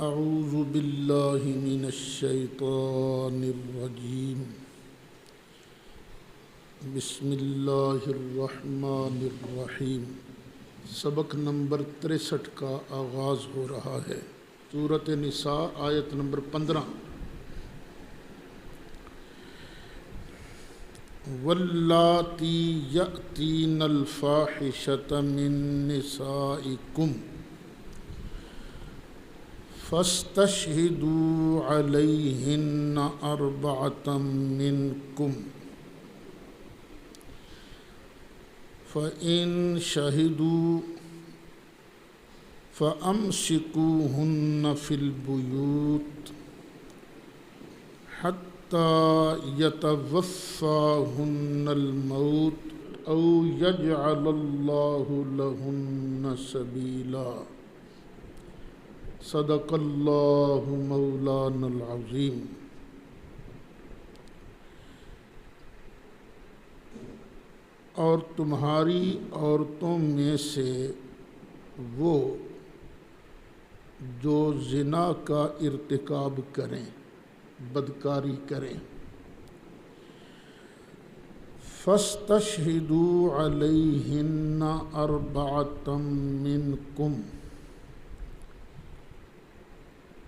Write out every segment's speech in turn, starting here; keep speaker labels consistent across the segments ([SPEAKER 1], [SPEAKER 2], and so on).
[SPEAKER 1] اعوذ باللہ من الشیطان الرجیم بسم اللہ الرحمن الرحیم۔ سبق نمبر 63 کا آغاز ہو رہا ہے۔ سورۃ نساء آیت نمبر 15۔ واللاتی یأتین الفاحشۃ من نسائکم فاستشہدوا علیہن اربعۃ منکم فإن شہدوا فأمسکوہن فی البیوت حتی یتوفاہن الموت او یجعل اللہ لہن سبیلا۔ صدق اللہ مولانا العظیم۔ اور تمہاری عورتوں میں سے وہ جو زنا کا ارتکاب کریں، بدکاری کریں، فاستشہدوا علیہن اربعۃ منکم،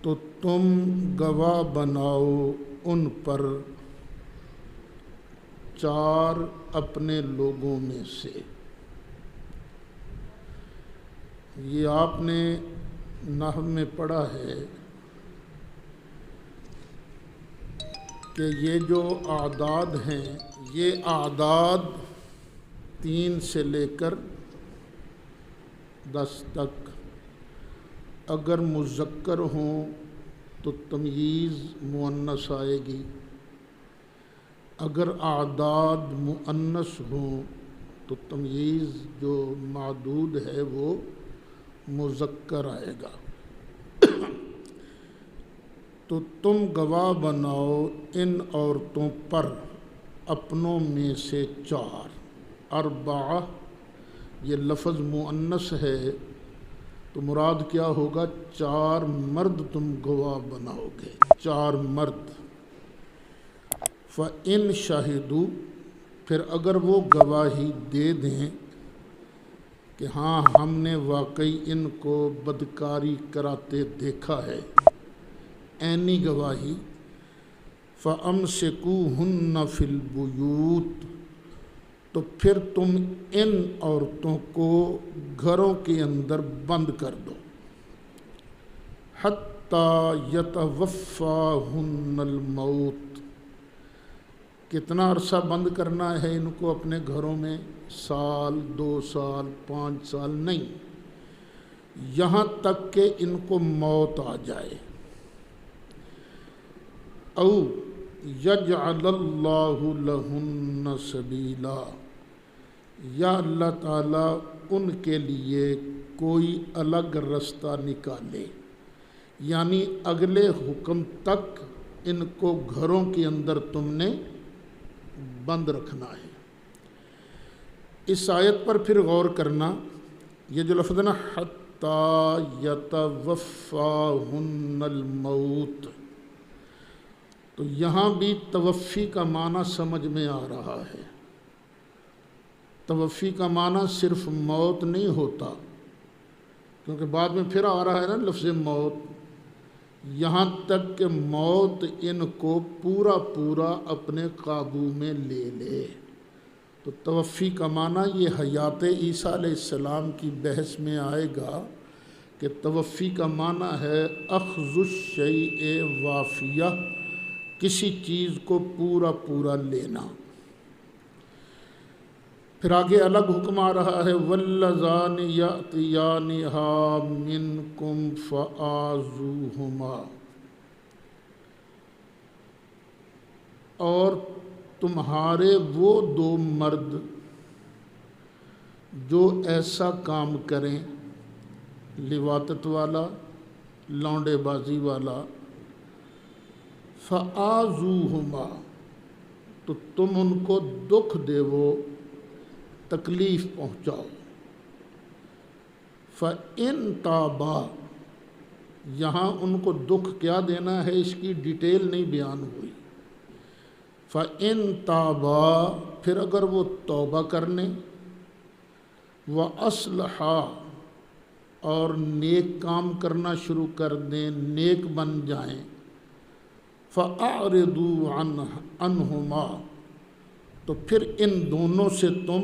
[SPEAKER 1] تو تم گواہ بناؤ ان پر 4 اپنے لوگوں میں سے۔ یہ آپ نے نحو میں پڑھا ہے کہ یہ جو اعداد ہیں، یہ اعداد 3 سے لے کر 10 تک اگر مذکر ہوں تو تمییز مؤنث آئے گی، اگر اعداد مؤنث ہوں تو تمییز جو معدود ہے وہ مذکر آئے گا۔ تو تم گواہ بناؤ ان عورتوں پر اپنوں میں سے 4۔ اربعہ یہ لفظ مؤنث ہے تو مراد کیا ہوگا؟ 4 مرد تم گواہ بناؤ گے، 4 مرد۔ فَإِن شَهِدُوا، پھر اگر وہ گواہی دے دیں کہ ہاں ہم نے واقعی ان کو بدکاری کراتے دیکھا ہے، عینی گواہی، فَأَمْسِكُوهُنَّ فِي الْبُيُوتِ، تو پھر تم ان عورتوں کو گھروں کے اندر بند کر دو، حَتَّى يَتَوَفَّاهُنَّ الْمَوْتُ، کتنا عرصہ بند کرنا ہے ان کو اپنے گھروں میں؟ 1 سال، 2 سال، 5 سال نہیں، یہاں تک کہ ان کو موت آ جائے۔ او یجعل اللہ لہن سبیلا، یا اللہ تعالیٰ ان کے لیے کوئی الگ رستہ نکالے، یعنی اگلے حکم تک ان کو گھروں کے اندر تم نے بند رکھنا ہے۔ اس آیت پر پھر غور کرنا، یہ جو لفظ نا حتی یتوفاہن الموت، تو یہاں بھی توفی کا معنی سمجھ میں آ رہا ہے۔ توفی کا معنی صرف موت نہیں ہوتا، کیونکہ بعد میں پھر آ رہا ہے نا لفظ موت، یہاں تک کہ موت ان کو پورا پورا اپنے قابو میں لے لے۔ تو توفی کا معنی یہ حیات عیسیٰ علیہ السلام کی بحث میں آئے گا کہ توفی کا معنی ہے اخذ الشیء وافیہ، کسی چیز کو پورا پورا لینا۔ پھر آگے الگ حکم آ رہا ہے واللذان یأتیانہا منکم فآذوہما، اور تمہارے وہ 2 مرد جو ایسا کام کریں، لواطت والا، لونڈے بازی والا، فآذوہما، تو تم ان کو دکھ دیو، تکلیف پہنچاؤ۔ فَإِن تَابَا، یہاں ان کو دکھ کیا دینا ہے اس کی ڈیٹیل نہیں بیان ہوئی۔ فَإِن تَابَا، پھر اگر وہ توبہ کر لیں، وَأَصْلَحَا، اور نیک کام کرنا شروع کر دیں، نیک بن جائیں، فَأَعْرِضُوا عَنْهُمَا، تو پھر ان دونوں سے تم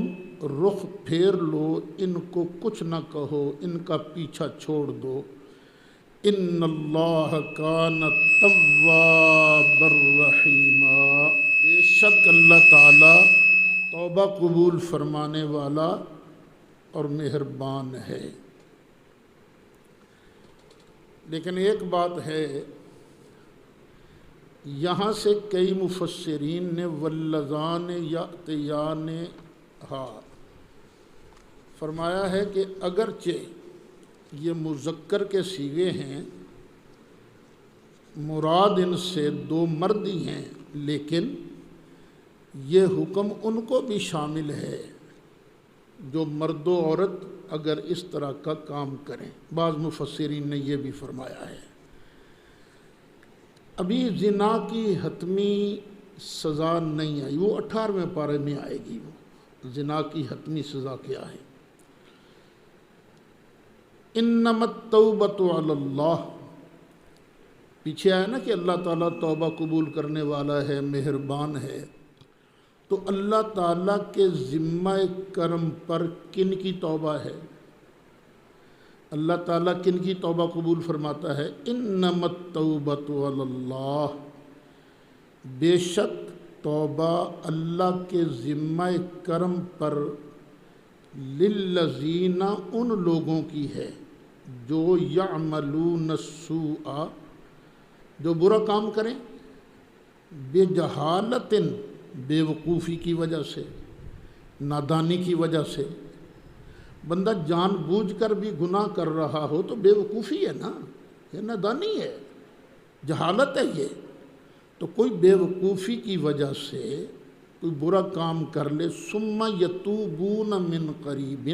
[SPEAKER 1] رخ پھیر لو، ان کو کچھ نہ کہو، ان کا پیچھا چھوڑ دو۔ ان اللہ کان توابا رحیما، بے شک اللہ تعالی توبہ قبول فرمانے والا اور مہربان ہے۔ لیکن ایک بات ہے، یہاں سے کئی مفسرین نے واللذان یأتیان ہا فرمایا ہے کہ اگرچہ یہ مذکر کے صیغے ہیں، مراد ان سے دو مرد ہی ہیں، لیکن یہ حکم ان کو بھی شامل ہے جو مرد و عورت اگر اس طرح کا کام کریں۔ بعض مفسرین نے یہ بھی فرمایا ہے۔ ابھی زنا کی حتمی سزا نہیں آئی، وہ 18ویں پارے میں آئے گی۔ وہ زنا کی حتمی سزا کیا ہے؟ انما التوبۃ علی اللہ، پیچھے آیا نا کہ اللہ تعالیٰ توبہ قبول کرنے والا ہے، مہربان ہے۔ تو اللہ تعالیٰ کے ذمہ کرم پر کن کی توبہ ہے؟ اللہ تعالیٰ کن کی توبہ قبول فرماتا ہے؟ انما التوبۃ علی اللہ، بے شک توبہ اللہ کے ذمہ کرم پر، للذین، ان لوگوں کی ہے جو یعملون السوء، جو برا کام کریں، بجہالۃ، بے وقوفی کی وجہ سے، نادانی کی وجہ سے۔ بندہ جان بوجھ کر بھی گناہ کر رہا ہو تو بے وقوفی ہے نا، یہ نادانی ہے، جہالت ہے یہ۔ تو کوئی بے وقوفی کی وجہ سے کوئی برا کام کر لے، ثم یتوبون من قریب،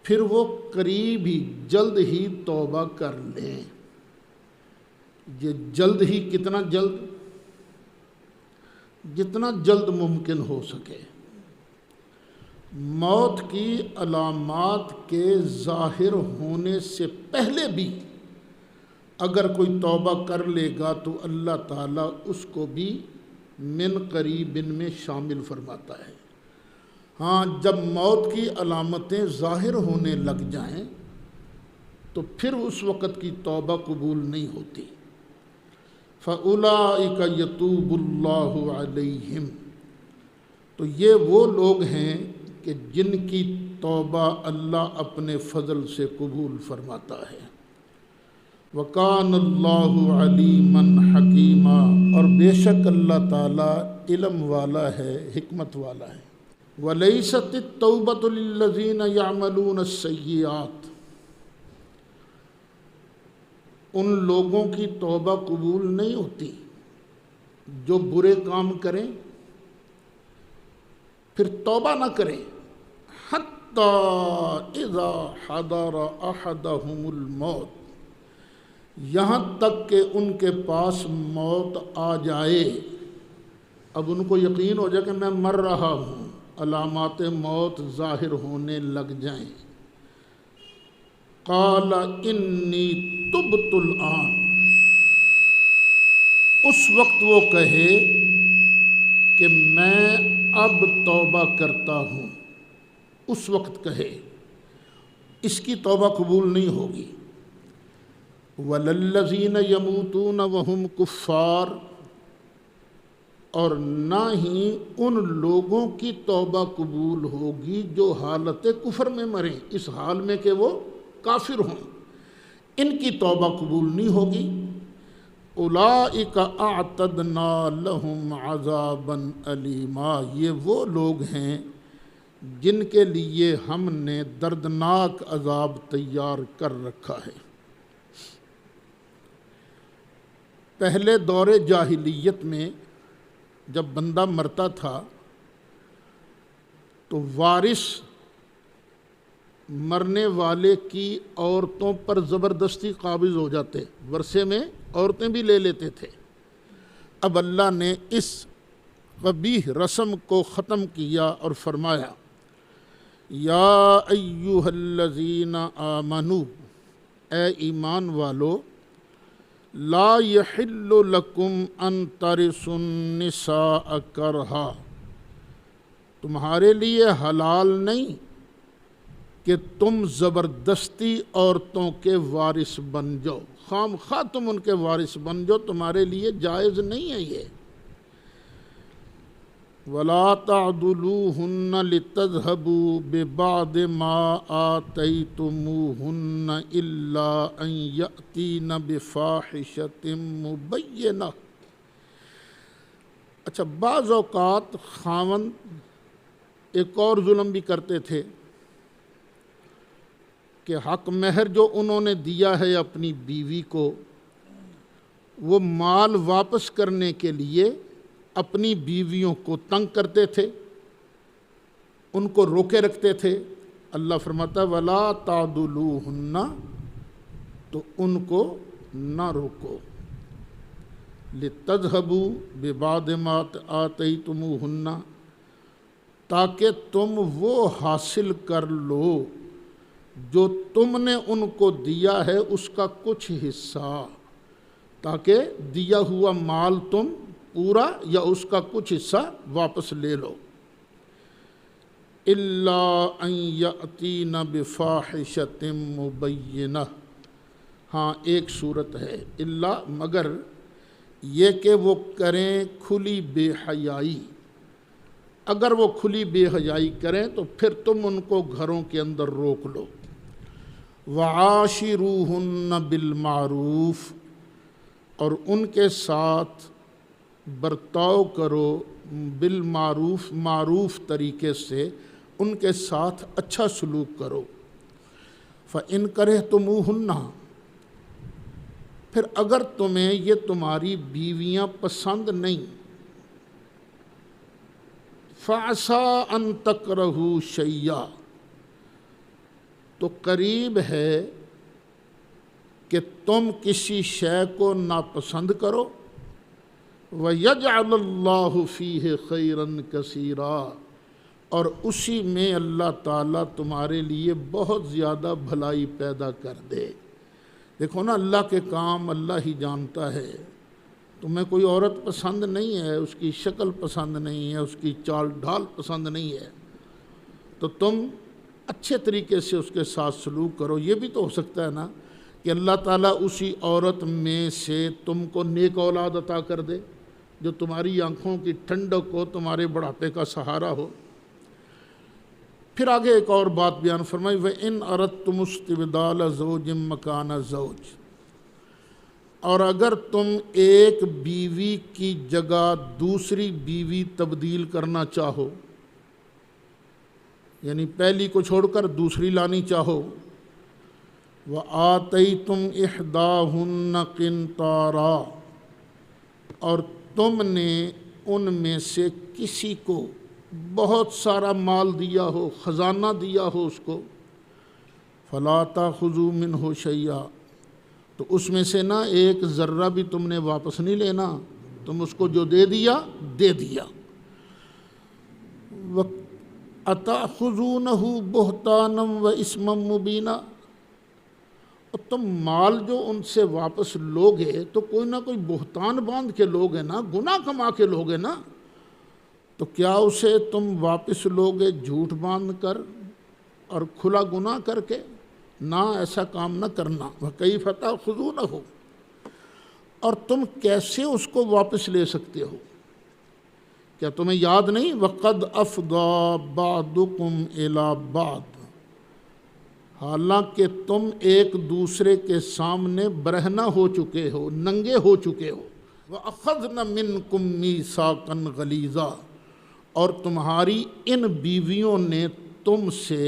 [SPEAKER 1] پھر وہ قریب ہی، جلد ہی توبہ کر لیں۔ یہ جلد ہی کتنا جلد؟ جتنا جلد ممکن ہو سکے۔ موت کی علامات کے ظاہر ہونے سے پہلے بھی اگر کوئی توبہ کر لے گا تو اللہ تعالیٰ اس کو بھی من قریب میں شامل فرماتا ہے۔ ہاں، جب موت کی علامتیں ظاہر ہونے لگ جائیں تو پھر اس وقت کی توبہ قبول نہیں ہوتی۔ فَأُولَٰئِكَ يَتُوبُ اللَّهُ عَلَيْهِمْ، تو یہ وہ لوگ ہیں کہ جن کی توبہ اللہ اپنے فضل سے قبول فرماتا ہے۔ وَكَانَ اللَّهُ عَلِيمًا حَكِيمًا، اور بے شک اللہ تعالیٰ علم والا ہے، حکمت والا ہے۔ وَلَيْسَتِ التَّوْبَةُ لِلَّذِينَ يَعْمَلُونَ السَّيِّئَاتِ، ان لوگوں کی توبہ قبول نہیں ہوتی جو برے کام کریں پھر توبہ نہ کریں، حتی اذا حضر احدہم الموت، یہاں تک کہ ان کے پاس موت آ جائے۔ اب ان کو یقین ہو جائے کہ میں مر رہا ہوں، علامات موت ظاہر ہونے لگ جائیں۔ قال انی تبت الآن، اس وقت وہ کہے کہ میں اب توبہ کرتا ہوں، اس وقت کہے، اس کی توبہ قبول نہیں ہوگی۔ وَلَلَّذِينَ يَمُوتُونَ وَهُمْ كُفَّارٌ، اور نہ ہی ان لوگوں کی توبہ قبول ہوگی جو حالت کفر میں مریں، اس حال میں کہ وہ کافر ہوں، ان کی توبہ قبول نہیں ہوگی۔ اولئک اعتدنا لہم عذابا علیما، یہ وہ لوگ ہیں جن کے لیے ہم نے دردناک عذاب تیار کر رکھا ہے۔ پہلے دور جاہلیت میں جب بندہ مرتا تھا تو وارث مرنے والے کی عورتوں پر زبردستی قابض ہو جاتے، ورثے میں عورتیں بھی لے لیتے تھے۔ اب اللہ نے اس قبیح رسم کو ختم کیا اور فرمایا یا ایھا الذین آمنوا، اے ایمان والو، لا یحل لکم ان ترثوا النساء کرہا، تمہارے لیے حلال نہیں کہ تم زبردستی عورتوں کے وارث بن جاؤ، خام خواہ تم ان کے وارث بن جاؤ، تمہارے لیے جائز نہیں ہے یہ۔ وَلَا تَعْضُلُوهُنَّ لِتَذْهَبُوا بِبَعْضِ مَا آتَيْتُمُوهُنَّ إِلَّا أَن يَأْتِينَ بِفَاحِشَةٍ مُبَيِّنَةٍ۔ اچھا، بعض اوقات خاوند ایک اور ظلم بھی کرتے تھے کہ حق مہر جو انہوں نے دیا ہے اپنی بیوی کو، وہ مال واپس کرنے کے لیے اپنی بیویوں کو تنگ کرتے تھے، ان کو روکے رکھتے تھے۔ اللہ فرماتا ہے وَلَا تَعْضُلُوهُنَّ، تو ان کو نہ روکو، لِتَذْهَبُوا بِبَعْضِ مَا آتَيْتُمُوهُنَّ، تاکہ تم وہ حاصل کر لو جو تم نے ان کو دیا ہے اس کا کچھ حصہ، تاکہ دیا ہوا مال تم پورا یا اس کا کچھ حصہ واپس لے لو۔ الا ان یاتین بفاحشۃ مبینہ، ہاں ایک صورت ہے، الا مگر یہ کہ وہ کریں کھلی بے حیائی، اگر وہ کھلی بے حیائی کریں تو پھر تم ان کو گھروں کے اندر روک لو۔ وعاشروہن بالمعروف، اور ان کے ساتھ برتاؤ کرو بالمعروف، معروف طریقے سے ان کے ساتھ اچھا سلوک کرو۔ فَإِن كَرِهْتُمُوهُنَّ، پھر اگر تمہیں یہ تمہاری بیویاں پسند نہیں، فَعَسَىٰ أَن تَكْرَهُوا شَيْئًا، تو قریب ہے کہ تم کسی شے کو ناپسند کرو، وَيَجْعَلَ اللَّهُ فِيهِ خَيْرًا كَثِيرًا، اور اسی میں اللہ تعالیٰ تمہارے لیے بہت زیادہ بھلائی پیدا کر دے۔ دیکھو نا، اللہ کے کام اللہ ہی جانتا ہے۔ تمہیں کوئی عورت پسند نہیں ہے، اس کی شکل پسند نہیں ہے، اس کی چال ڈھال پسند نہیں ہے، تو تم اچھے طریقے سے اس کے ساتھ سلوک کرو۔ یہ بھی تو ہو سکتا ہے نا کہ اللہ تعالیٰ اسی عورت میں سے تم کو نیک اولاد عطا کر دے جو تمہاری آنکھوں کی ٹھنڈک ہو، تمہارے بڑھاپے کا سہارا ہو۔ پھر آگے ایک اور بات بیان فرمائی وَإِنْ أَرَدْتُمُ اسْتِبْدَالَ زَوْجٍ مَّكَانَ زَوْجٍ، اور اگر تم ایک بیوی کی جگہ دوسری بیوی تبدیل کرنا چاہو، یعنی پہلی کو چھوڑ کر دوسری لانی چاہو، وَآتَيْتُمْ إِحْدَاهُنَّ قِنْطَارًا، اور تم نے ان میں سے کسی کو بہت سارا مال دیا ہو، خزانہ دیا ہو اس کو، فَلَا تَأْخُذُوا مِنْهُ شَيْئًا، تو اس میں سے نہ ایک ذرہ بھی تم نے واپس نہیں لینا، تم اس کو جو دے دیا دے دیا۔ أَتَأْخُذُونَهُ بُهْتَانًا وَإِثْمًا مُّبِينًا، اور تم مال جو ان سے واپس لوگے تو کوئی نہ کوئی بہتان باندھ کے لوگے نا، گناہ کما کے لوگے نا، تو کیا اسے تم واپس لوگے جھوٹ باندھ کر اور کھلا گناہ کر کے؟ نہ، ایسا کام نہ کرنا۔ وَكَيْفَ تَأْخُذُونَهُ، اور تم کیسے اس کو واپس لے سکتے ہو؟ کیا تمہیں یاد نہیں وَقَدْ أَفْضَىٰ بَعْضُكُمْ إِلَىٰ بَعْضٍ، حالانکہ تم ایک دوسرے کے سامنے برہنہ ہو چکے ہو، ننگے ہو چکے ہو۔ وَأَخَذْنَ مِنْكُمْ مِيثَاقًا غَلِيظًا، اور تمہاری ان بیویوں نے تم سے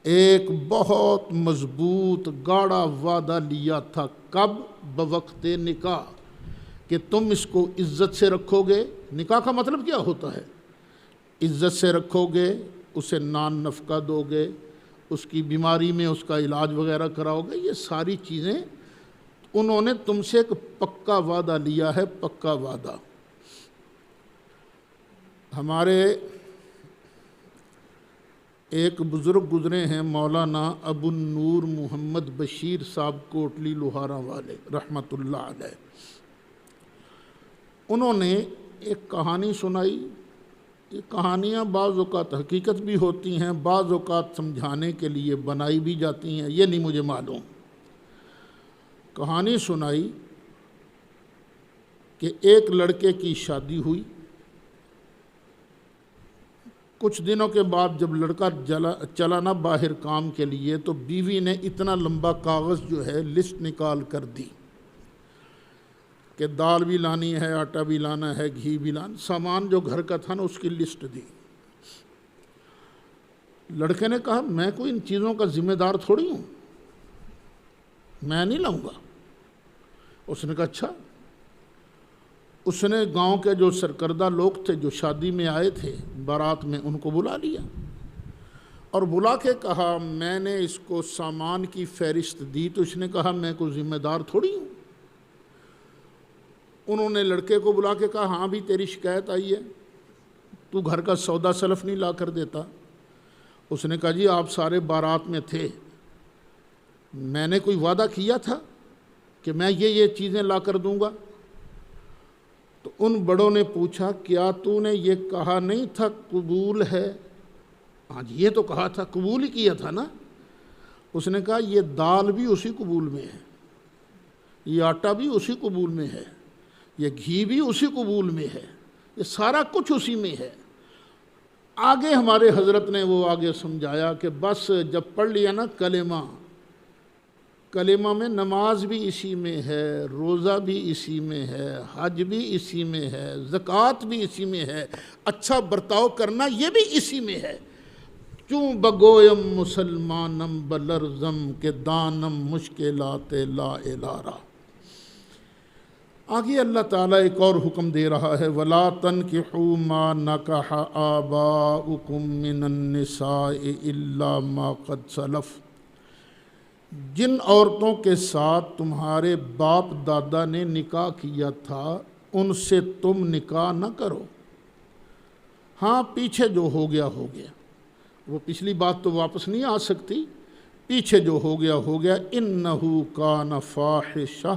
[SPEAKER 1] ایک بہت مضبوط گاڑا وعدہ لیا تھا۔ کب؟ بوقت نکاح، کہ تم اس کو عزت سے رکھو گے۔ نکاح کا مطلب کیا ہوتا ہے؟ عزت سے رکھو گے، اسے نان نفقہ دو گے، اس کی بیماری میں اس کا علاج وغیرہ کراؤ گے، یہ ساری چیزیں انہوں نے تم سے ایک پکا وعدہ لیا ہے، پکا وعدہ۔ ہمارے ایک بزرگ گزرے ہیں مولانا ابو النور محمد بشیر صاحب کوٹلی لوہارا والے رحمۃ اللہ علیہ، انہوں نے ایک کہانی سنائی۔ یہ کہانیاں بعض اوقات حقیقت بھی ہوتی ہیں، بعض اوقات سمجھانے کے لیے بنائی بھی جاتی ہیں، یہ نہیں مجھے معلوم۔ کہانی سنائی کہ ایک لڑکے کی شادی ہوئی، کچھ دنوں کے بعد جب لڑکا چلا نا باہر کام کے لیے، تو بیوی نے اتنا لمبا کاغذ جو ہے لسٹ نکال کر دی کہ دال بھی لانی ہے، آٹا بھی لانا ہے، گھی بھی لانا، سامان جو گھر کا تھا نا اس کی لسٹ دی۔ لڑکے نے کہا میں کوئی ان چیزوں کا ذمہ دار تھوڑی ہوں، میں نہیں لاؤں گا۔ اس نے کہا اچھا۔ اس نے گاؤں کے جو سرکردہ لوگ تھے جو شادی میں آئے تھے بارات میں، ان کو بلا لیا اور بلا کے کہا میں نے اس کو سامان کی فہرست دی، تو اس نے کہا میں کوئی ذمہ دار تھوڑی ہوں۔ انہوں نے لڑکے کو بلا کے کہا ہاں بھی تیری شکایت آئی ہے، تو گھر کا سودا سلف نہیں لا کر دیتا۔ اس نے کہا جی آپ سارے بارات میں تھے، میں نے کوئی وعدہ کیا تھا کہ میں یہ چیزیں لا کر دوں گا؟ تو ان بڑوں نے پوچھا کیا تو نے یہ کہا نہیں تھا قبول ہے؟ ہاں جی یہ تو کہا تھا، قبول ہی کیا تھا نا۔ اس نے کہا یہ دال بھی اسی قبول میں ہے، یہ آٹا بھی اسی قبول میں ہے، یہ گھی بھی اسی قبول میں ہے، یہ سارا کچھ اسی میں ہے۔ آگے ہمارے حضرت نے وہ آگے سمجھایا کہ بس جب پڑھ لیا نا کلمہ میں نماز بھی اسی میں ہے، روزہ بھی اسی میں ہے، حج بھی اسی میں ہے، زکوٰۃ بھی اسی میں ہے، اچھا برتاؤ کرنا یہ بھی اسی میں ہے۔ چوں بگویم مسلمانم بلرزم کے دانم مشکلات لا الارا۔ آگے اللہ تعالیٰ ایک اور حکم دے رہا ہے وَلَا تَنْكِحُوا مَا نَكَحَ آبَاؤُكُم مِّنَ النِّسَاءِ إِلَّا مَا قَدْ سَلَفَ، جن عورتوں کے ساتھ تمہارے باپ دادا نے نکاح کیا تھا ان سے تم نکاح نہ کرو۔ ہاں پیچھے جو ہو گیا ہو گیا، وہ پچھلی بات تو واپس نہیں آ سکتی، پیچھے جو ہو گیا ہو گیا۔ إِنَّهُ كَانَ فَاحِشَةً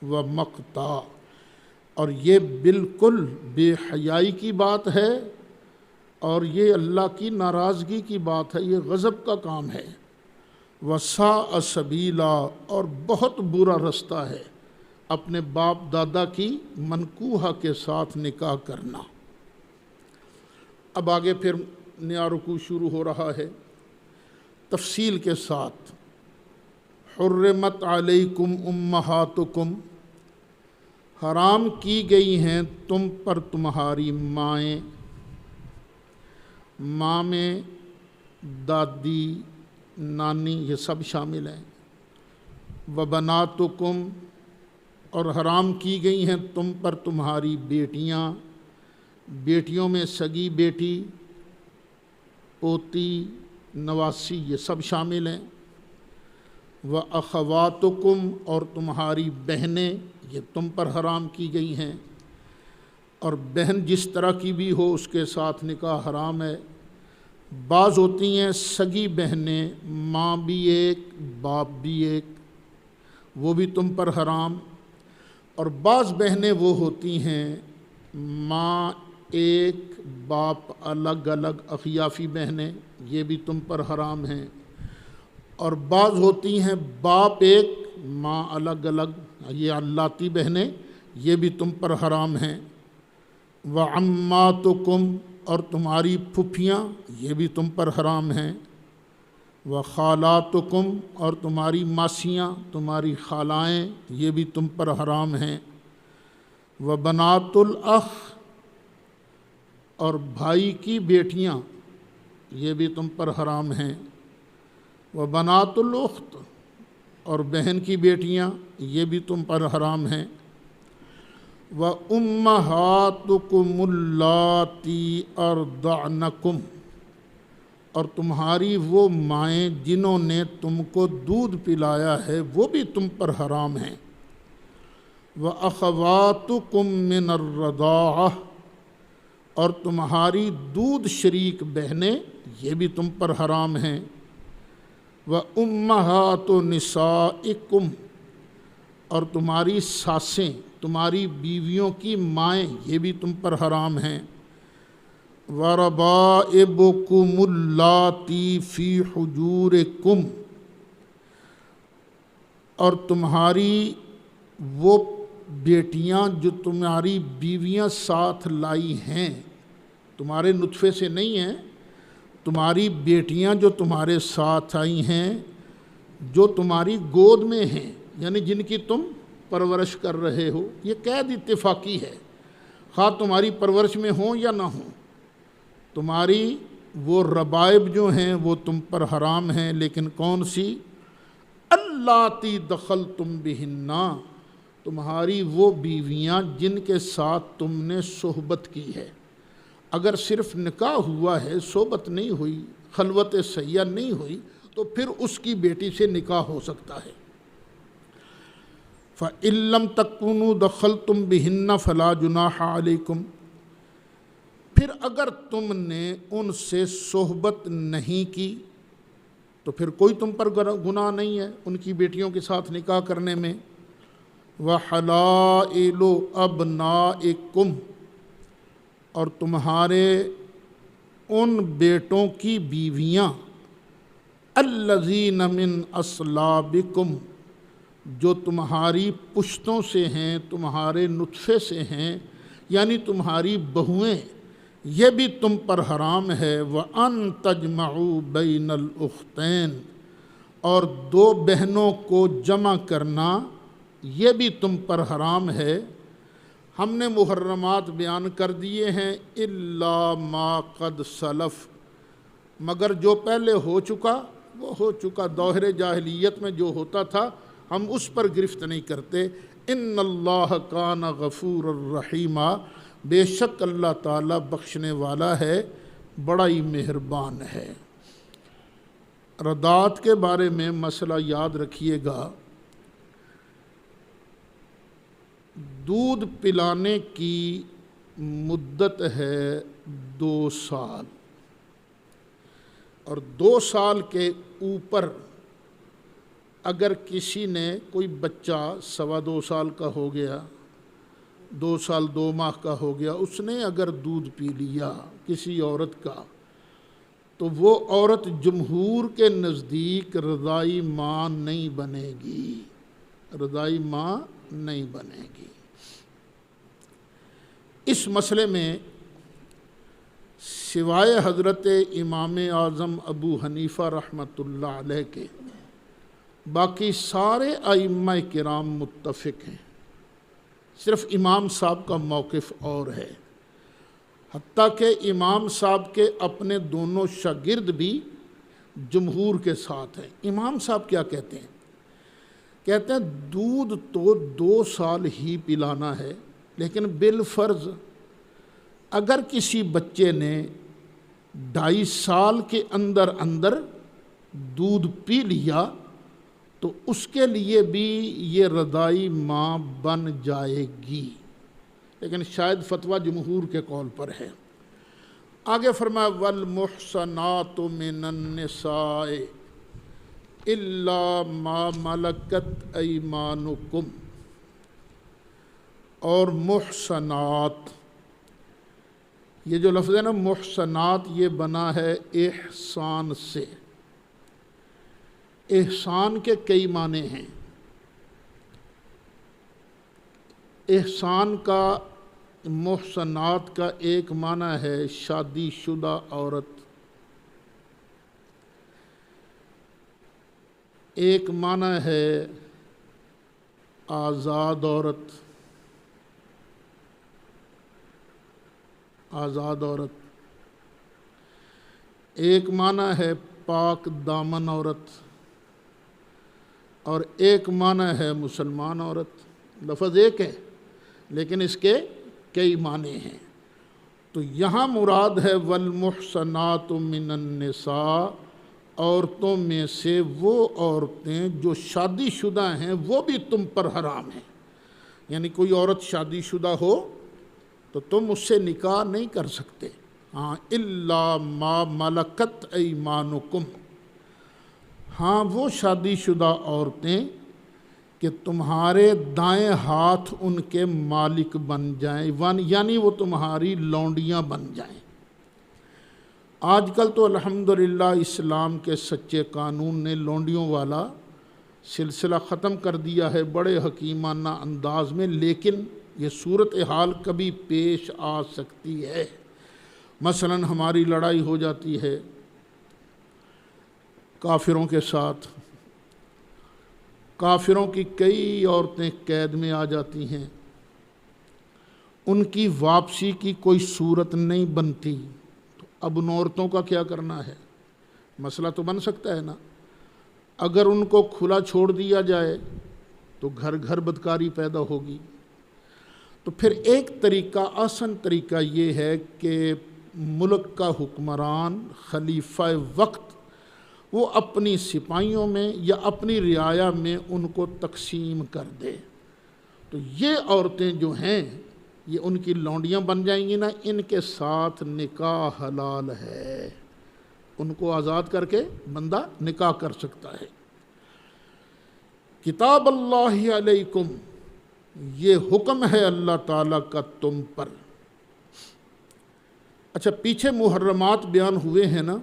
[SPEAKER 1] وَمَقْتًا، اور یہ بالکل بے حیائی کی بات ہے اور یہ اللہ کی ناراضگی کی بات ہے، یہ غضب کا کام ہے۔ وَسَاءَ سَبِيلًا، اور بہت برا رستہ ہے اپنے باپ دادا کی منکوحہ کے ساتھ نکاح کرنا۔ اب آگے پھر نیا رکوع شروع ہو رہا ہے تفصیل کے ساتھ۔ حرمت علیکم امہاتکم، حرام کی گئی ہیں تم پر تمہاری مائیں، ماں میں دادی نانی یہ سب شامل ہیں۔ وبناتکم، اور حرام کی گئی ہیں تم پر تمہاری بیٹیاں، بیٹیوں میں سگی بیٹی، پوتی، نواسی یہ سب شامل ہیں۔ وَأَخَوَاتُكُمْ، اور تمہاری بہنیں یہ تم پر حرام کی گئی ہیں، اور بہن جس طرح کی بھی ہو اس کے ساتھ نکاح حرام ہے۔ بعض ہوتی ہیں سگی بہنیں، ماں بھی ایک باپ بھی ایک، وہ بھی تم پر حرام، اور بعض بہنیں وہ ہوتی ہیں ماں ایک باپ الگ الگ، اخیافی بہنیں، یہ بھی تم پر حرام ہیں۔ اور بعض ہوتی ہیں باپ ایک ماں الگ الگ، یہ علاتی بہنیں، یہ بھی تم پر حرام ہیں۔ وعماتکم، اور تمہاری پھپھیاں یہ بھی تم پر حرام ہیں۔ وخالاتکم، اور تمہاری ماسیاں، تمہاری خالائیں یہ بھی تم پر حرام ہیں۔ وبنات الاخ، اور بھائی کی بیٹیاں یہ بھی تم پر حرام ہیں۔ وبنات الاخت، اور بہن کی بیٹیاں یہ بھی تم پر حرام ہیں۔ وَأُمَّهَاتُكُمُ اللَّاتِي أَرْضَعْنَكُمْ، اور تمہاری وہ مائیں جنہوں نے تم کو دودھ پلایا ہے وہ بھی تم پر حرام ہیں۔ وَأَخَوَاتُكُم مِّنَ الرَّضَاعَةِ، اور تمہاری دودھ شریک بہنیں یہ بھی تم پر حرام ہیں۔ وَأُمَّهَاتُ نِسَائِكُمْ، اور تمہاری ساسیں، تمہاری بیویوں کی مائیں یہ بھی تم پر حرام ہیں۔ وَرَبَائِبُكُمُ اللَّاتِي فِي حُجُورِكُمْ، اور تمہاری وہ بیٹیاں جو تمہاری بیویاں ساتھ لائی ہیں، تمہارے نطفے سے نہیں ہیں، تمہاری بیٹیاں جو تمہارے ساتھ آئی ہیں، جو تمہاری گود میں ہیں، یعنی جن کی تم پرورش کر رہے ہو۔ یہ قید اتفاقی ہے، خواہ تمہاری پرورش میں ہوں یا نہ ہوں، تمہاری وہ ربائب جو ہیں وہ تم پر حرام ہیں۔ لیکن کون سی؟ اللاتی دخلتم بہن، تمہاری وہ بیویاں جن کے ساتھ تم نے صحبت کی ہے۔ اگر صرف نکاح ہوا ہے، صحبت نہیں ہوئی، خلوت سیہ نہیں ہوئی، تو پھر اس کی بیٹی سے نکاح ہو سکتا ہے۔ فَإِن لَّمْ تَكُونُوا دَخَلْتُم بِهِنَّ فَلَا جُنَاحَ عَلَيْكُمْ، پھر اگر تم نے ان سے صحبت نہیں کی تو پھر کوئی تم پر گناہ نہیں ہے ان کی بیٹیوں کے ساتھ نکاح کرنے میں۔ وَحَلَائِلُ أَبْنَائِكُمْ، اور تمہارے ان بیٹوں کی بیویاں، الَّذِينَ مِنْ أَصْلَابِكُمْ، جو تمہاری پشتوں سے ہیں، تمہارے نطفے سے ہیں، یعنی تمہاری بہویں، یہ بھی تم پر حرام ہے۔ وَأَن تَجْمَعُوا بَيْنَ الْأُخْتَيْنِ، اور دو بہنوں کو جمع کرنا یہ بھی تم پر حرام ہے۔ ہم نے محرمات بیان کر دیے ہیں، إِلَّا مَا قَدْ سَلَف، مگر جو پہلے ہو چکا وہ ہو چکا، دور جاہلیت میں جو ہوتا تھا ہم اس پر گرفت نہیں کرتے۔ إِنَّ اللَّهَ كَانَ غَفُورًا رَحِيمًا، بے شک اللہ تعالیٰ بخشنے والا ہے، بڑا ہی مہربان ہے۔ رضاعت کے بارے میں مسئلہ یاد رکھیے گا، دودھ پلانے کی مدت ہے 2 سال، اور 2 سال کے اوپر اگر کسی نے، کوئی بچہ 2.25 سال کا ہو گیا، 2 سال 2 ماہ کا ہو گیا، اس نے اگر دودھ پی لیا کسی عورت کا، تو وہ عورت جمہور کے نزدیک رضاعی ماں نہیں بنے گی، رضاعی ماں نہیں بنے گی۔ اس مسئلے میں سوائے حضرت امام اعظم ابو حنیفہ رحمۃ اللہ علیہ کے باقی سارے ائمہ کرام متفق ہیں، صرف امام صاحب کا موقف اور ہے، حتیٰ کہ امام صاحب کے اپنے دونوں شاگرد بھی جمہور کے ساتھ ہیں۔ امام صاحب کیا کہتے ہیں؟ کہتے ہیں دودھ تو 2 سال ہی پلانا ہے، لیکن بالفرض اگر کسی بچے نے 2.5 سال کے اندر اندر دودھ پی لیا تو اس کے لیے بھی یہ رضاعی ماں بن جائے گی، لیکن شاید فتویٰ جمہور کے قول پر ہے۔ آگے فرمایا والمحصنات من النساء الا ما ملکت ایمانکم، اور محصنات، یہ جو لفظ ہے نا محصنات، یہ بنا ہے احسان سے۔ احسان کے کئی معنی ہیں۔ احسان کا، محصنات کا ایک معنی ہے شادی شدہ عورت، ایک معنی ہے آزاد عورت، آزاد عورت، ایک معنی ہے پاک دامن عورت، اور ایک معنی ہے مسلمان عورت۔ لفظ ایک ہے لیکن اس کے کئی معنی ہیں۔ تو یہاں مراد ہے والمحصنات من النساء، عورتوں میں سے وہ عورتیں جو شادی شدہ ہیں وہ بھی تم پر حرام ہیں. یعنی کوئی عورت شادی شدہ ہو تو تم اس سے نکاح نہیں کر سکتے. ہاں الا ما ملکت ایمانکم، ہاں وہ شادی شدہ عورتیں کہ تمہارے دائیں ہاتھ ان کے مالک بن جائیں، یعنی وہ تمہاری لونڈیاں بن جائیں. آج کل تو الحمدللہ اسلام کے سچے قانون نے لونڈیوں والا سلسلہ ختم کر دیا ہے بڑے حکیمانہ انداز میں، لیکن یہ صورتحال کبھی پیش آ سکتی ہے. مثلا ہماری لڑائی ہو جاتی ہے کافروں کے ساتھ، کافروں کی کئی عورتیں قید میں آ جاتی ہیں، ان کی واپسی کی کوئی صورت نہیں بنتی، تو اب ان عورتوں کا کیا کرنا ہے؟ مسئلہ تو بن سکتا ہے نا. اگر ان کو کھلا چھوڑ دیا جائے تو گھر گھر بدکاری پیدا ہوگی. تو پھر ایک طریقہ، آسان طریقہ یہ ہے کہ ملک کا حکمران خلیفہ وقت وہ اپنی سپاہیوں میں یا اپنی رعایا میں ان کو تقسیم کر دے. تو یہ عورتیں جو ہیں یہ ان کی لونڈیاں بن جائیں گی نا، ان کے ساتھ نکاح حلال ہے، ان کو آزاد کر کے بندہ نکاح کر سکتا ہے. کتاب اللہ علیکم، یہ حکم ہے اللہ تعالیٰ کا تم پر. اچھا، پیچھے محرمات بیان ہوئے ہیں نا،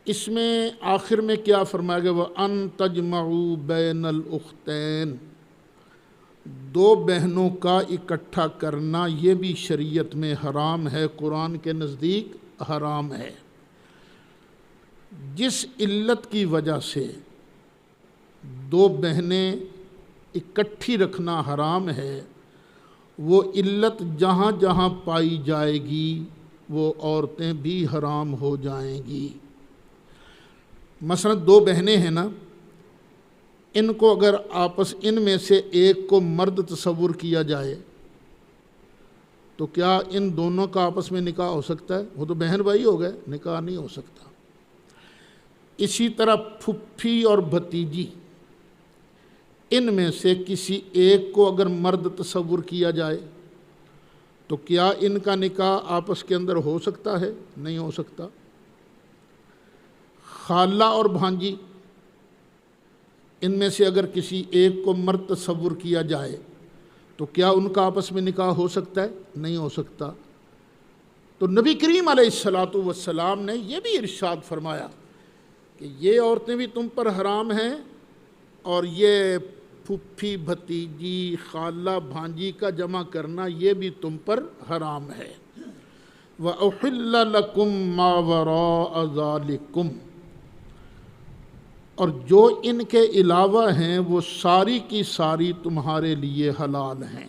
[SPEAKER 1] اس میں آخر میں کیا فرمایا گیا؟ وَأَن تَجْمَعُوا بَيْنَ الْأُخْتَيْن، دو بہنوں کا اکٹھا کرنا یہ بھی شریعت میں حرام ہے، قرآن کے نزدیک حرام ہے. جس علت کی وجہ سے دو بہنیں اکٹھی رکھنا حرام ہے، وہ علت جہاں جہاں پائی جائے گی وہ عورتیں بھی حرام ہو جائیں گی. مثلا دو بہنیں ہیں نا، ان کو اگر ان میں سے ایک کو مرد تصور کیا جائے تو کیا ان دونوں کا آپس میں نکاح ہو سکتا ہے؟ وہ تو بہن بھائی ہو گئے، نکاح نہیں ہو سکتا. اسی طرح پھپھی اور بھتیجی، ان میں سے کسی ایک کو اگر مرد تصور کیا جائے تو کیا ان کا نکاح آپس کے اندر ہو سکتا ہے؟ نہیں ہو سکتا. خالہ اور بھانجی، ان میں سے اگر کسی ایک کو مرد تصور کیا جائے تو کیا ان کا آپس میں نکاح ہو سکتا ہے؟ نہیں ہو سکتا. تو نبی کریم علیہ الصلاۃ والسلام نے یہ بھی ارشاد فرمایا کہ یہ عورتیں بھی تم پر حرام ہیں، اور یہ پھپھی بھتیجی خالہ بھانجی کا جمع کرنا یہ بھی تم پر حرام ہے. وَأُحِلَّ لَكُم مَّا وَرَاءَ ذَلِكُمْ، اور جو ان کے علاوہ ہیں وہ ساری کی ساری تمہارے لیے حلال ہیں.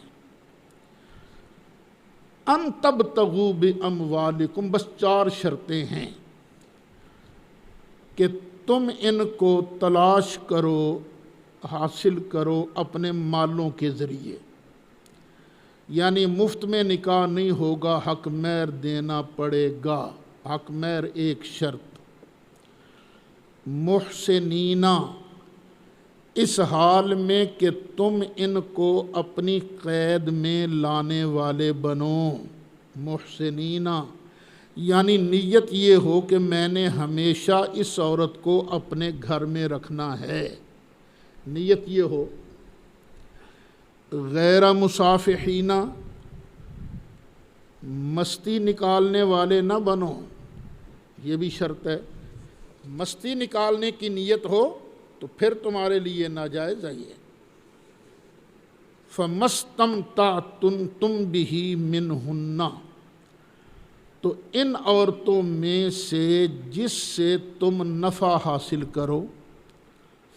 [SPEAKER 1] ان تبتغوا باموالکم، بس 4 شرطیں ہیں کہ تم ان کو تلاش کرو، حاصل کرو اپنے مالوں کے ذریعے. یعنی مفت میں نکاح نہیں ہوگا، حق مہر دینا پڑے گا. حق مہر ایک شرط. محسنینا، اس حال میں کہ تم ان کو اپنی قید میں لانے والے بنو. محسنینا یعنی نیت یہ ہو کہ میں نے ہمیشہ اس عورت کو اپنے گھر میں رکھنا ہے، نیت یہ ہو. غیر مصافحین، مستی نکالنے والے نہ بنو، یہ بھی شرط ہے. مستی نکالنے کی نیت ہو تو پھر تمہارے لیے ناجائز ہے یہ. فَمَسْتَمْتَعْتُمْ بِهِ مِنْهُنَّ، تو ان عورتوں میں سے جس سے تم نفع حاصل کرو،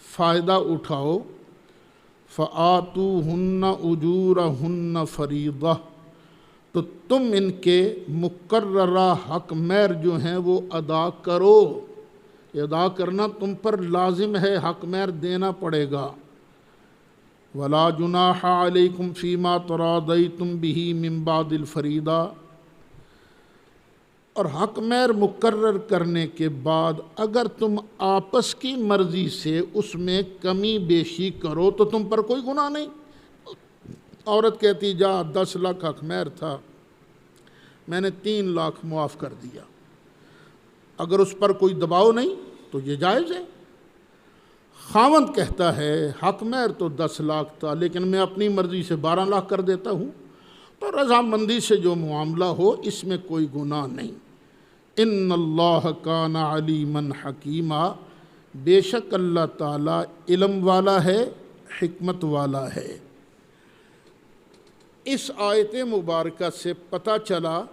[SPEAKER 1] فائدہ اٹھاؤ. فَآتُوهُنَّ أُجُورَهُنَّ فَرِيضَةً، تو تم ان کے مقررہ حق مہر جو ہیں وہ ادا کرو. ادا کرنا تم پر لازم ہے، حق مہر دینا پڑے گا. وَلَا جُنَاحَ عَلَيْكُمْ فِي مَا تَرَاضَيْتُمْ بِهِ مِنْ بَعْدِ الْفَرِيضَةِ، اور حق مہر مقرر کرنے کے بعد اگر تم آپس کی مرضی سے اس میں کمی بیشی کرو تو تم پر کوئی گناہ نہیں۔ عورت کہتی جا 10 لاکھ حق مہر تھا، میں نے 3 لاکھ معاف کر دیا، اگر اس پر کوئی دباؤ نہیں تو یہ جائز ہے۔ خاوند کہتا ہے حق مہر تو 10 لاکھ تھا لیکن میں اپنی مرضی سے 12 لاکھ کر دیتا ہوں، تو رضامندی سے جو معاملہ ہو اس میں کوئی گناہ نہیں۔ ان اللہ کان علیما حکیما، بے شک اللہ تعالیٰ علم والا ہے، حکمت والا ہے۔ اس آیت مبارکہ سے پتہ چلا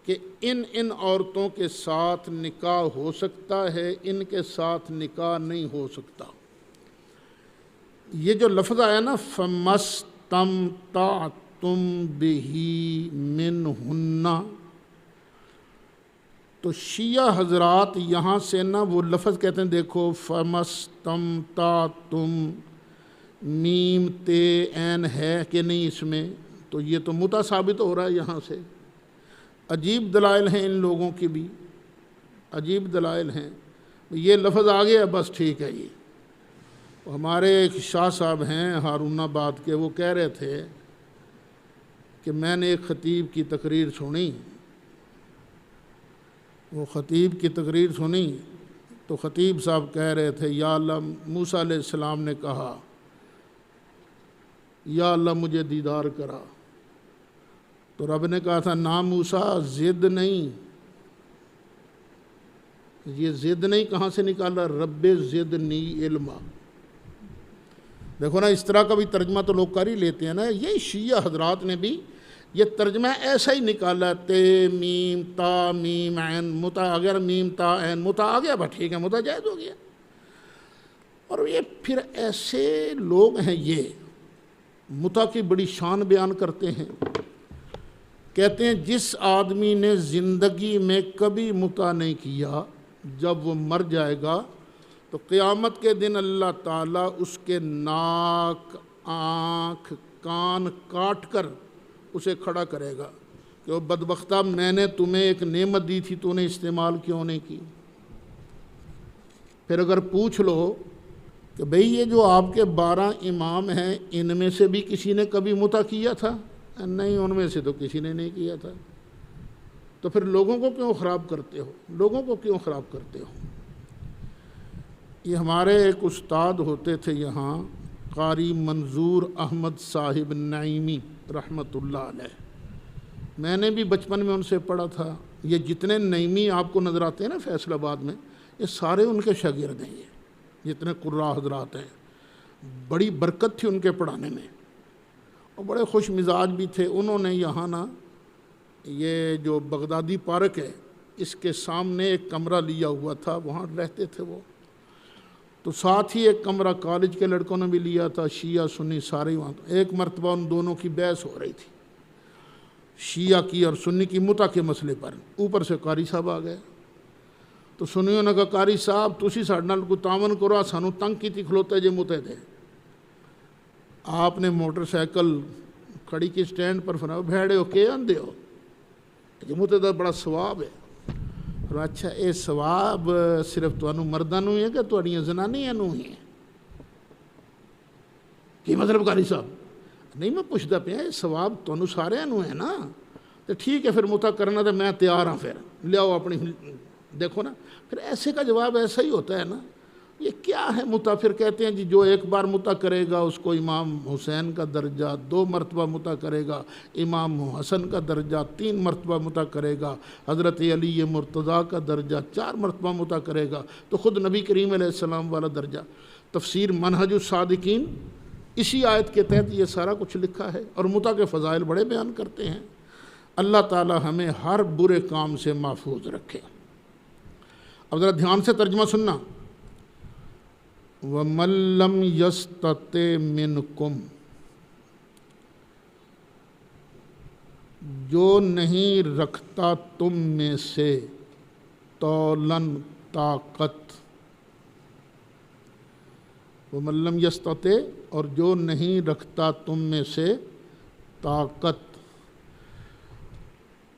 [SPEAKER 1] کہ ان عورتوں کے ساتھ نکاح ہو سکتا ہے، ان کے ساتھ نکاح نہیں ہو سکتا۔ یہ جو لفظ آیا نا فَمَسْتَمْتَعْتُمْ بِهِ مِنْهُنَّ، تو شیعہ حضرات یہاں سے نا وہ لفظ کہتے ہیں، دیکھو فَمَسْتَمْتَعْتُمْ، میم تے عین ہے کہ نہیں اس میں، تو یہ تو متع ثابت ہو رہا ہے یہاں سے۔ عجیب دلائل ہیں ان لوگوں کی بھی، عجیب دلائل ہیں۔ یہ لفظ آ گیا بس ٹھیک ہے۔ یہ ہمارے ایک شاہ صاحب ہیں ہارون آباد کے، وہ کہہ رہے تھے کہ میں نے ایک خطیب کی تقریر سنی، وہ خطیب کی تقریر سنی تو خطیب صاحب کہہ رہے تھے یا اللہ، موسیٰ علیہ السلام نے کہا یا اللہ مجھے دیدار کرا، تو رب نے کہا تھا نا موسیٰ ضد نہیں، یہ ضد نہیں کہاں سے نکالا، رب زدنی علما۔ دیکھو نا اس طرح کا بھی ترجمہ تو لوگ کر ہی لیتے ہیں نا، یہ شیعہ حضرات نے بھی یہ ترجمہ ایسا ہی نکالا، تے میم تا میم عین متع، اگر میم تا عین متع آ گیا بس ٹھیک ہے، متع جائز ہو گیا۔ اور یہ پھر ایسے لوگ ہیں، یہ متع کی بڑی شان بیان کرتے ہیں، کہتے ہیں جس آدمی نے زندگی میں کبھی متع نہیں کیا، جب وہ مر جائے گا تو قیامت کے دن اللہ تعالیٰ اس کے ناک، آنکھ، کان کاٹ کر اسے کھڑا کرے گا کہ وہ بدبختہ، میں نے تمہیں ایک نعمت دی تھی تو نے استعمال کیوں نہیں کی۔ پھر اگر پوچھ لو کہ بھئی یہ جو آپ کے 12 امام ہیں ان میں سے بھی کسی نے کبھی متع کیا تھا؟ نہیں، ان میں سے تو کسی نے نہیں کیا تھا۔ تو پھر لوگوں کو کیوں خراب کرتے ہو، لوگوں کو کیوں خراب کرتے ہو؟ یہ ہمارے ایک استاد ہوتے تھے یہاں، قاری منظور احمد صاحب نعیمی رحمۃ اللہ علیہ، میں نے بھی بچپن میں ان سے پڑھا تھا۔ یہ جتنے نعیمی آپ کو نظر آتے ہیں نا فیصل آباد میں، یہ سارے ان کے شاگرد ہیں، یہ جتنے قراء حضرات ہیں، بڑی برکت تھی ان کے پڑھانے میں، اور بڑے خوش مزاج بھی تھے۔ انہوں نے یہاں نا یہ جو بغدادی پارک ہے اس کے سامنے ایک کمرہ لیا ہوا تھا، وہاں رہتے تھے وہ، تو ساتھ ہی ایک کمرہ کالج کے لڑکوں نے بھی لیا تھا، شیعہ سنی سارے وہاں۔ ایک مرتبہ ان دونوں کی بحث ہو رہی تھی، شیعہ کی اور سنی کی متع کے مسئلے پر، اوپر سے قاری صاحب آ گئے تو سنیوں نے کہا قاری صاحب تسی ساڈے نال کوئی تعاون کرو، سانوں تنگ کیتی کھلوتے جے متع دے۔ آپ نے موٹر سائیکل کھڑی کی سٹینڈ پر فرمایا بھیڑے ہو کے آندے ہو، یہ متع دا بڑا ثواب ہے۔ اچھا یہ ثواب صرف تانوں مرداں نوں ہی ہے کہ تہاڈیاں زنانیاں نوں ہی ہے؟ کی مطلب قاری صاحب؟ نہیں میں پوچھدا پیا یہ ثواب تانوں ساریاں نوں ہے نا، تو ٹھیک ہے پھر متع کرنا تو میں تیار ہاں، پھر لیاؤ اپنی، دیکھو نا پھر ایسے کا جواب ایسا ہی ہوتا ہے نا۔ یہ کیا ہے متع؟ پھر کہتے ہیں جی جو ایک بار متع کرے گا اس کو امام حسین کا درجہ، 2 مرتبہ متع کرے گا امام حسن کا درجہ، 3 مرتبہ متع کرے گا حضرت علی مرتضیٰ کا درجہ، 4 مرتبہ متع کرے گا تو خود نبی کریم علیہ السلام والا درجہ۔ تفسیر منہج الصادقین اسی آیت کے تحت یہ سارا کچھ لکھا ہے، اور متع کے فضائل بڑے بیان کرتے ہیں۔ اللہ تعالی ہمیں ہر برے کام سے محفوظ رکھے۔ اب ذرا دھیان سے ترجمہ سننا، وَمَن لَّمْ يَسْتَطِعْ مِنْكُمْ، جو نہیں رکھتا تم میں سے طولاً طاقت، وَمَن لَّمْ يَسْتَطِعْ، اور جو نہیں رکھتا تم میں سے طاقت،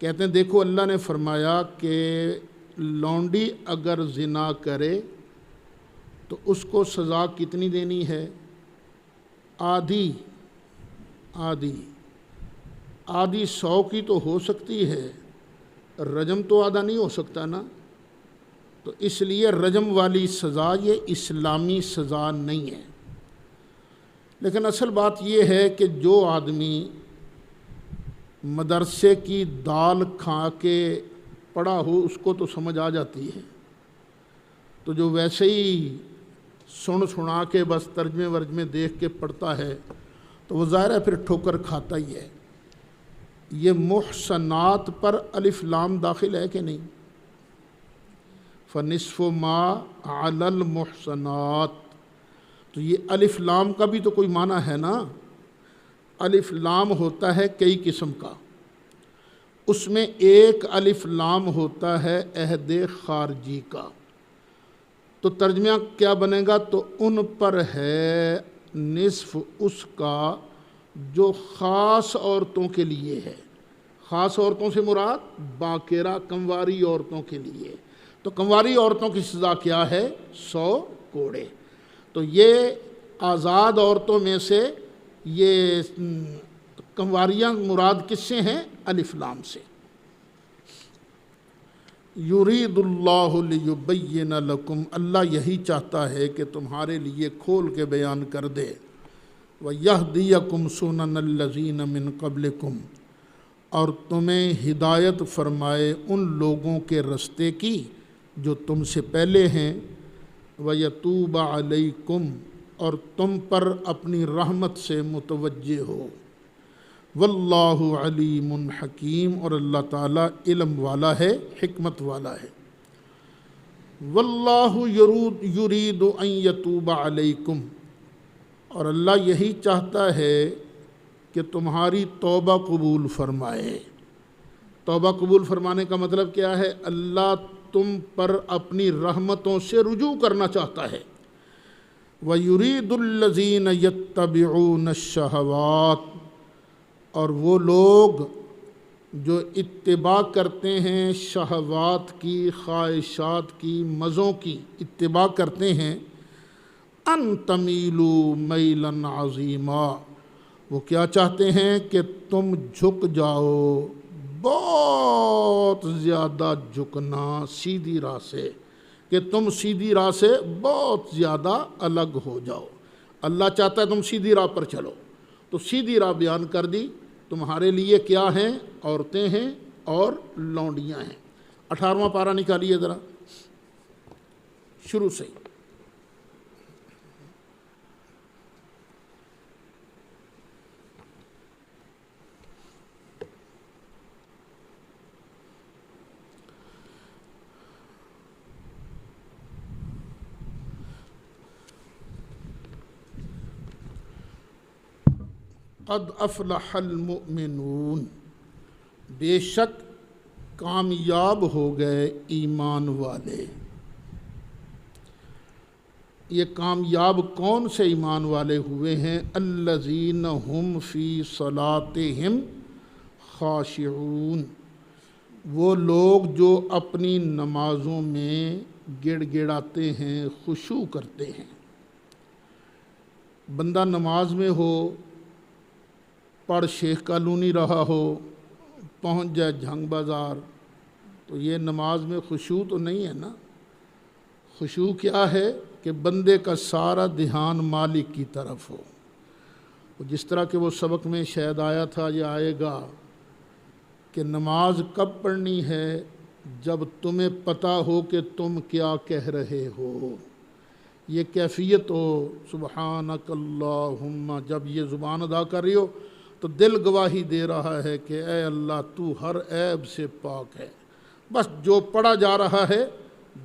[SPEAKER 1] کہتے ہیں دیکھو اللہ نے فرمایا کہ لونڈی اگر زنا کرے تو اس کو سزا کتنی دینی ہے؟ آدھی 100 کی تو ہو سکتی ہے، رجم تو آدھا نہیں ہو سکتا نا، تو اس لیے رجم والی سزا یہ اسلامی سزا نہیں ہے۔ لیکن اصل بات یہ ہے کہ جو آدمی مدرسے کی دال کھا کے پڑھا ہو اس کو تو سمجھ آ جاتی ہے، تو جو ویسے ہی سنا کے بس ترجمے ورجمے دیکھ کے پڑھتا ہے تو وہ ظاہر ہے پھر ٹھوکر کھاتا ہی ہے۔ یہ محسنات پر الف لام داخل ہے کہ نہیں؟ فنصف ما علی المحسنات، تو یہ الف لام کا بھی تو کوئی معنی ہے نا۔ الف لام ہوتا ہے کئی قسم کا، اس میں ایک الف لام ہوتا ہے عہد خارجی کا، تو ترجمہ کیا بنے گا؟ تو ان پر ہے نصف اس کا جو خاص عورتوں کے لیے ہے۔ خاص عورتوں سے مراد باقرہ کنواری عورتوں کے لیے، تو کنواری عورتوں کی سزا کیا ہے؟ 100 کوڑے۔ تو یہ آزاد عورتوں میں سے یہ کنواریاں مراد کس سے ہیں؟ الف لام سے۔ یرید اللہ لیبین لکم، اللہ یہی چاہتا ہے کہ تمہارے لیے کھول کے بیان کر دے، وَیَہْدِیَکُمْ سُنَنَ الَّذِینَ مِن قَبْلِکُمْ، اور تمہیں ہدایت فرمائے ان لوگوں کے رستے کی جو تم سے پہلے ہیں، وَیَتُوبَ عَلَیکُمْ، اور تم پر اپنی رحمت سے متوجہ ہو، واللہ علیم حکیم، اور اللہ تعالیٰ علم والا ہے، حکمت والا ہے۔ واللہ یرید ان یتوب علیکم، اور اللہ یہی چاہتا ہے کہ تمہاری توبہ قبول فرمائے۔ توبہ قبول فرمانے کا مطلب کیا ہے؟ اللہ تم پر اپنی رحمتوں سے رجوع کرنا چاہتا ہے۔ وَيُرِيدُ الَّذِينَ يَتَّبِعُونَ الشَّهَوَاتِ، اور وہ لوگ جو اتباع کرتے ہیں شہوات کی، خواہشات کی، مزوں کی اتباع کرتے ہیں، ان تمیلوا میلا عظیما، وہ کیا چاہتے ہیں کہ تم جھک جاؤ بہت زیادہ جھکنا سیدھی راہ سے، کہ تم سیدھی راہ سے بہت زیادہ الگ ہو جاؤ۔ اللہ چاہتا ہے تم سیدھی راہ پر چلو، تو سیدھی راہ بیان کر دی۔ تمہارے لیے کیا ہیں؟ عورتیں ہیں اور لونڈیاں ہیں۔ 18واں پارہ نکالیے ذرا شروع سے ہی۔ قد افلح المؤمنون، بے شک کامیاب ہو گئے ایمان والے۔ یہ کامیاب کون سے ایمان والے ہوئے ہیں؟ الذین هم فی صلاتہم خاشعون، وہ لوگ جو اپنی نمازوں میں گڑ گڑاتے ہیں، خشوع کرتے ہیں۔ بندہ نماز میں ہو، پڑھ شیخ کالونی رہا ہو، پہنچ جائے جھنگ بازار، تو یہ نماز میں خشوع تو نہیں ہے نا۔ خشوع کیا ہے؟ کہ بندے کا سارا دھیان مالک کی طرف ہو۔ جس طرح کہ وہ سبق میں شاید آیا تھا، یہ آئے گا کہ نماز کب پڑھنی ہے؟ جب تمہیں پتہ ہو کہ تم کیا کہہ رہے ہو، یہ کیفیت ہو۔ سبحانک اللہم، جب یہ زبان ادا کر رہی ہو تو دل گواہی دے رہا ہے کہ اے اللہ تو ہر عیب سے پاک ہے، بس جو پڑھا جا رہا ہے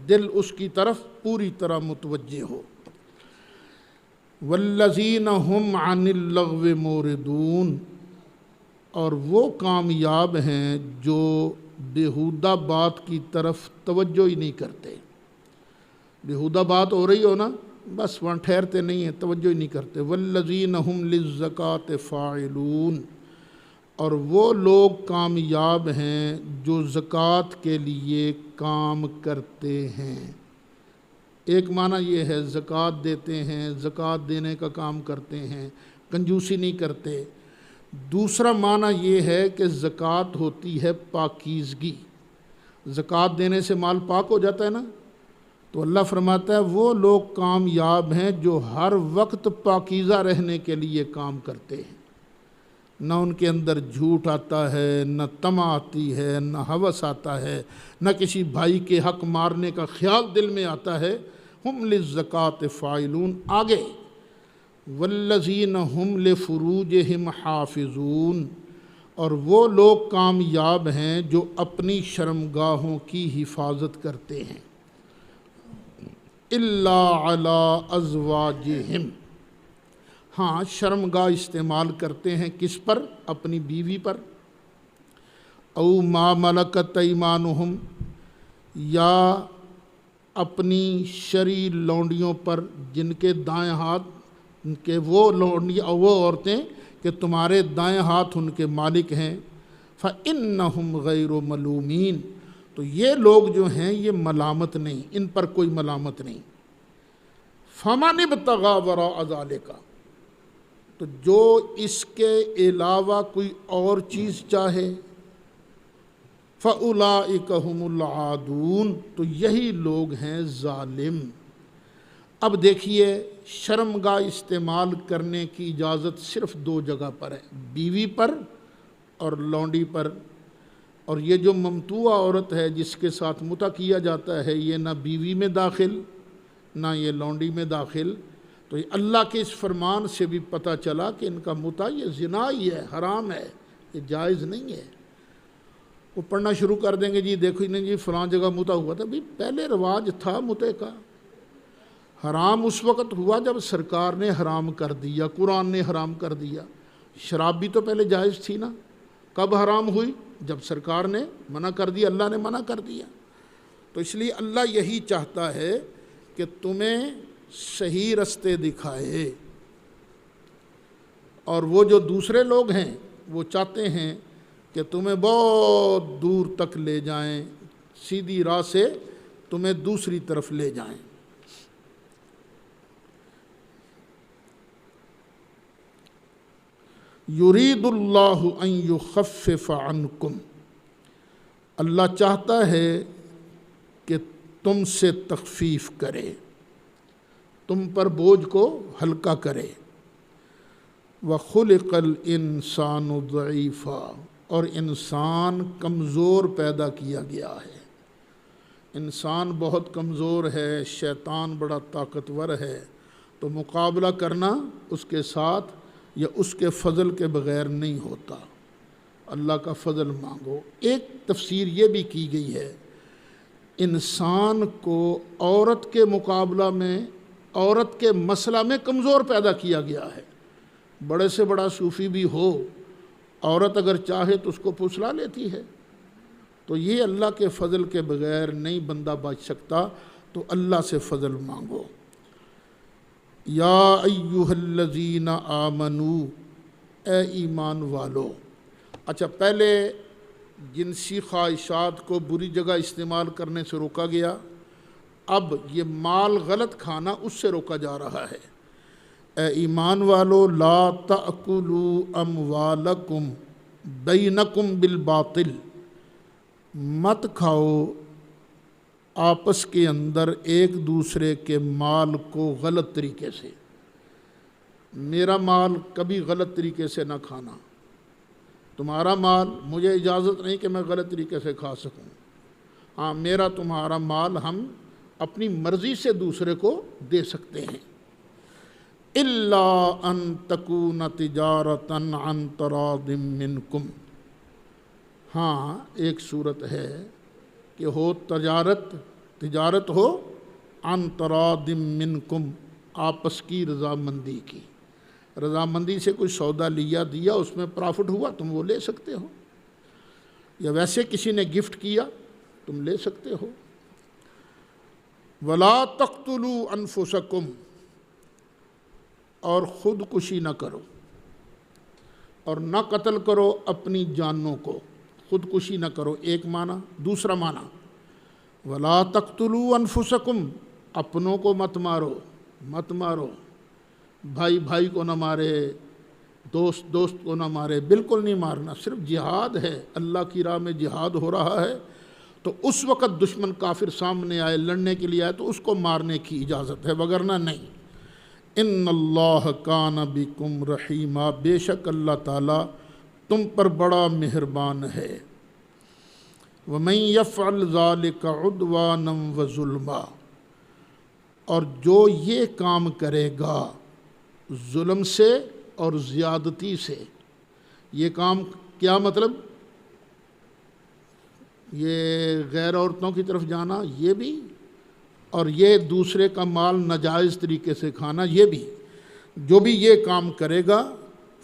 [SPEAKER 1] دل اس کی طرف پوری طرح متوجہ ہو۔ والذین هم عن اللغو موردون، اور وہ کامیاب ہیں جو بیہودہ بات کی طرف توجہ ہی نہیں کرتے۔ بیہودہ بات ہو رہی ہو نا، بس وہاں ٹھہرتے نہیں ہیں، توجہ ہی نہیں کرتے۔ والذین هم للزکاۃ فاعلون، اور وہ لوگ کامیاب ہیں جو زکوٰۃ کے لیے کام کرتے ہیں۔ ایک معنی یہ ہے زکوٰۃ دیتے ہیں، زکوٰۃ دینے کا کام کرتے ہیں، کنجوسی نہیں کرتے۔ دوسرا معنی یہ ہے کہ زکوٰۃ ہوتی ہے پاکیزگی، زکوٰۃ دینے سے مال پاک ہو جاتا ہے نا، تو اللہ فرماتا ہے وہ لوگ کامیاب ہیں جو ہر وقت پاکیزہ رہنے کے لیے کام کرتے ہیں، نہ ان کے اندر جھوٹ آتا ہے، نہ طمع آتی ہے، نہ ہوس آتا ہے، نہ کسی بھائی کے حق مارنے کا خیال دل میں آتا ہے۔ ہم للزکوٰۃ فاعلون، آگے والذین ہم لفروجہم حافظون، اور وہ لوگ کامیاب ہیں جو اپنی شرمگاہوں کی حفاظت کرتے ہیں، الا علی ازواجہم، ہاں شرمگاہ استعمال کرتے ہیں کس پر؟ اپنی بیوی پر، او ما ملکت ایمانہم، یا اپنی شرعی لونڈیوں پر جن کے دائیں ہاتھ کہ وہ لونڈیاں وہ عورتیں کہ تمہارے دائیں ہاتھ ان کے مالک ہیں، فإنہم غیر ملومین، تو یہ لوگ جو ہیں یہ ملامت نہیں، ان پر کوئی ملامت نہیں۔ فمن ابتغی وراء ذلک، تو جو اس کے علاوہ کوئی اور چیز چاہے، فأولئک ھم العادون، تو یہی لوگ ہیں ظالم۔ اب دیکھیے شرمگاہ استعمال کرنے کی اجازت صرف دو جگہ پر ہے، بیوی پر اور لونڈی پر، اور یہ جو ممتوع عورت ہے جس کے ساتھ متع کیا جاتا ہے یہ نہ بیوی میں داخل نہ یہ لونڈی میں داخل۔ تو یہ اللہ کے اس فرمان سے بھی پتہ چلا کہ ان کا متع یہ زنا ہی ہے، حرام ہے، یہ جائز نہیں ہے۔ وہ پڑھنا شروع کر دیں گے جی دیکھو نہیں جی فلاں جگہ متع ہوا تھا، بھی پہلے رواج تھا متع کا، حرام اس وقت ہوا جب سرکار نے حرام کر دیا، قرآن نے حرام کر دیا۔ شراب بھی تو پہلے جائز تھی نا، کب حرام ہوئی؟ جب سرکار نے منع کر دیا، اللہ نے منع کر دیا۔ تو اس لیے اللہ یہی چاہتا ہے کہ تمہیں صحیح رستے دکھائے، اور وہ جو دوسرے لوگ ہیں وہ چاہتے ہیں کہ تمہیں بہت دور تک لے جائیں، سیدھی راہ سے تمہیں دوسری طرف لے جائیں۔ یرید اللہ ان یخفف عنکم، اللہ چاہتا ہے کہ تم سے تخفیف کرے، تم پر بوجھ کو ہلکا کرے۔ وخلق الانسان ضعیفا، اور انسان کمزور پیدا کیا گیا ہے، انسان بہت کمزور ہے، شیطان بڑا طاقتور ہے، تو مقابلہ کرنا اس کے ساتھ یا اس کے فضل کے بغیر نہیں ہوتا، اللہ کا فضل مانگو۔ ایک تفسیر یہ بھی کی گئی ہے، انسان کو عورت کے مقابلہ میں، عورت کے مسئلہ میں کمزور پیدا کیا گیا ہے۔ بڑے سے بڑا صوفی بھی ہو، عورت اگر چاہے تو اس کو پھسلا لیتی ہے، تو یہ اللہ کے فضل کے بغیر نہیں بندہ بچ سکتا، تو اللہ سے فضل مانگو۔ یا ایہا الذین آمنو، اے ایمان والو۔ اچھا پہلے جنسی خواہشات کو بری جگہ استعمال کرنے سے روکا گیا، اب یہ مال غلط کھانا اس سے روکا جا رہا ہے۔ اے ایمان والو، لا تأکلوا اموالکم بینکم بالباطل، مت کھاؤ آپس کے اندر ایک دوسرے کے مال کو غلط طریقے سے۔ میرا مال کبھی غلط طریقے سے نہ کھانا، تمہارا مال مجھے اجازت نہیں کہ میں غلط طریقے سے کھا سکوں۔ ہاں میرا تمہارا مال ہم اپنی مرضی سے دوسرے کو دے سکتے ہیں۔ الا ان تکون تجارتا عن تراض منکم، ہاں ایک صورت ہے کہ ہو تجارت ہو عن تراض منکم، آپس کی رضامندی کی، رضامندی سے کوئی سودا لیا دیا، اس میں پرافٹ ہوا تم وہ لے سکتے ہو، یا ویسے کسی نے گفٹ کیا تم لے سکتے ہو۔ ولا تقتلوا انفسکم، اور خود کشی نہ کرو۔ اور نہ قتل کرو اپنی جانوں کو، خودکشی نہ کرو، ایک معنی۔ دوسرا معنی ولا تقتلوا انفسکم، اپنوں کو مت مارو، مت مارو، بھائی بھائی کو نہ مارے، دوست دوست کو نہ مارے، بالکل نہیں مارنا، صرف جہاد ہے، اللہ کی راہ میں جہاد ہو رہا ہے تو اس وقت دشمن کافر سامنے آئے، لڑنے کے لیے آئے تو اس کو مارنے کی اجازت ہے، وگرنہ نہیں۔ ان اللہ کان بکم رحیما، بے شک اللہ تعالیٰ تم پر بڑا مہربان ہے۔ ومن یفعل ذلک عدوانا وظلما، اور جو یہ کام کرے گا ظلم سے اور زیادتی سے، یہ کام کیا مطلب؟ یہ غیر عورتوں کی طرف جانا، یہ بھی، اور یہ دوسرے کا مال ناجائز طریقے سے کھانا، یہ بھی، جو بھی یہ کام کرے گا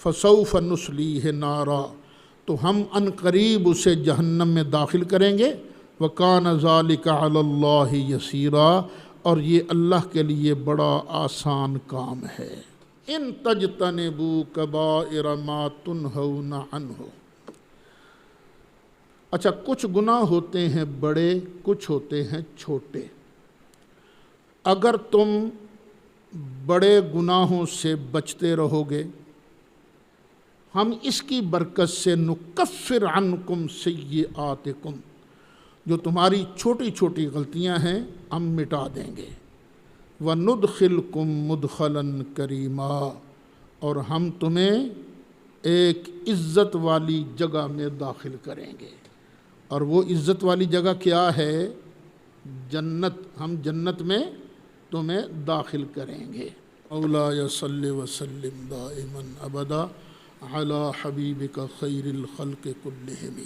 [SPEAKER 1] فسوف نصلیہ نارا، تو ہم ان قریب اسے جہنم میں داخل کریں گے۔ وکان ذلک علی اللہ یسیرا، اور یہ اللہ کے لیے بڑا آسان کام ہے۔ ان تجتنبوا کبائر ما تنہون عنہ، اچھا کچھ گناہ ہوتے ہیں بڑے، کچھ ہوتے ہیں چھوٹے۔ اگر تم بڑے گناہوں سے بچتے رہو گے، ہم اس کی برکت سے نکفر عنکم سیئاتکم، جو تمہاری چھوٹی چھوٹی غلطیاں ہیں ہم مٹا دیں گے۔ وندخلکم مدخلا کریما، اور ہم تمہیں ایک عزت والی جگہ میں داخل کریں گے، اور وہ عزت والی جگہ کیا ہے؟ جنت، ہم جنت میں تمہیں داخل کریں گے۔ مولایا صلی وسلم دائما ابدا علی حبیبک خیر الخلق کلہم۔